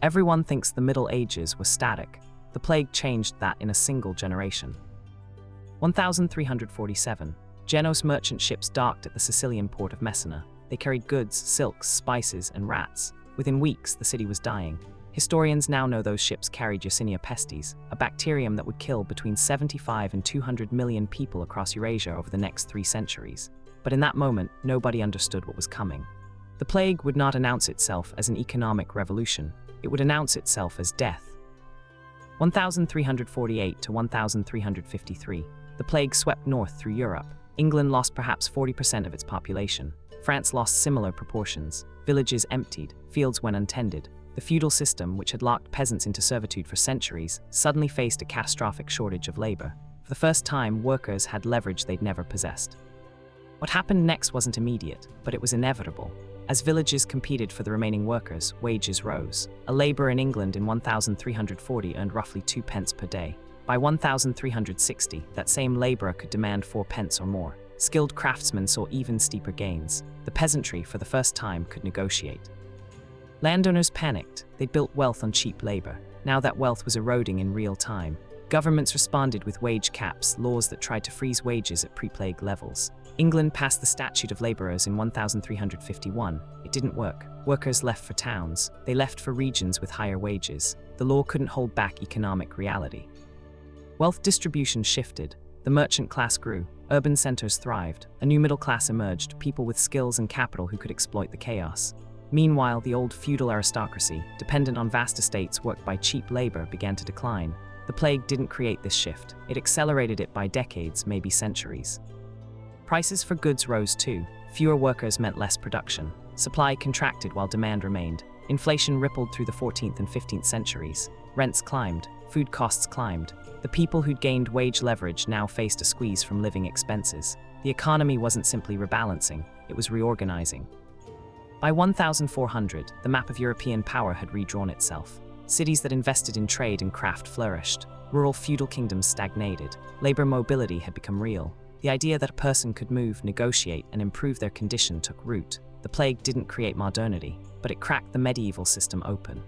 Everyone thinks the Middle Ages were static. The plague changed that in a single generation. 1347. Genoese merchant ships docked at the Sicilian port of Messina. They carried goods, silks, spices, and rats. Within weeks, the city was dying. Historians now know those ships carried Yersinia pestis, a bacterium that would kill between 75 and 200 million people across Eurasia over the next 3 centuries. But in that moment, nobody understood what was coming. The plague would not announce itself as an economic revolution. It would announce itself as death. 1348 to 1353. The plague swept north through Europe. England lost perhaps 40% of its population. France lost similar proportions. Villages emptied, fields went untended. The feudal system, which had locked peasants into servitude for centuries, suddenly faced a catastrophic shortage of labor. For the first time, workers had leverage they'd never possessed. What happened next wasn't immediate, but it was inevitable. As villages competed for the remaining workers, wages rose. A laborer in England in 1340 earned roughly 2 pence per day. By 1360, that same laborer could demand 4 pence or more. Skilled craftsmen saw even steeper gains. The peasantry, for the first time, could negotiate. Landowners panicked. They'd built wealth on cheap labor. Now that wealth was eroding in real time. Governments responded with wage caps, laws that tried to freeze wages at pre-plague levels. England passed the Statute of Labourers in 1351. It didn't work. Workers left for towns. They left for regions with higher wages. The law couldn't hold back economic reality. Wealth distribution shifted. The merchant class grew. Urban centers thrived. A new middle class emerged, people with skills and capital who could exploit the chaos. Meanwhile, the old feudal aristocracy, dependent on vast estates worked by cheap labor, began to decline. The plague didn't create this shift. It accelerated it by decades, maybe centuries. Prices for goods rose too. Fewer workers meant less production. Supply contracted while demand remained. Inflation rippled through the 14th and 15th centuries. Rents climbed. Food costs climbed. The people who'd gained wage leverage now faced a squeeze from living expenses. The economy wasn't simply rebalancing, it was reorganizing. By 1400, the map of European power had redrawn itself. Cities that invested in trade and craft flourished. Rural feudal kingdoms stagnated. Labor mobility had become real. The idea that a person could move, negotiate, and improve their condition took root. The plague didn't create modernity, but it cracked the medieval system open.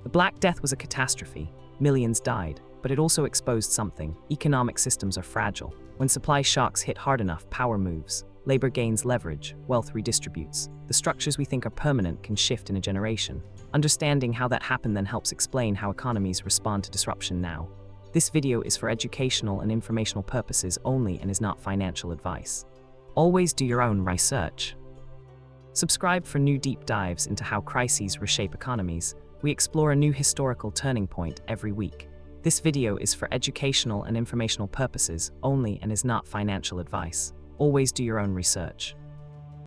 The Black Death was a catastrophe. Millions died, but it also exposed something. Economic systems are fragile. When supply shocks hit hard enough, power moves. Labor gains leverage, wealth redistributes. The structures we think are permanent can shift in a generation. Understanding how that happened then helps explain how economies respond to disruption now. This video is for educational and informational purposes only and is not financial advice. Always do your own research. Subscribe for new deep dives into how crises reshape economies. We explore a new historical turning point every week. This video is for educational and informational purposes only and is not financial advice. Always do your own research.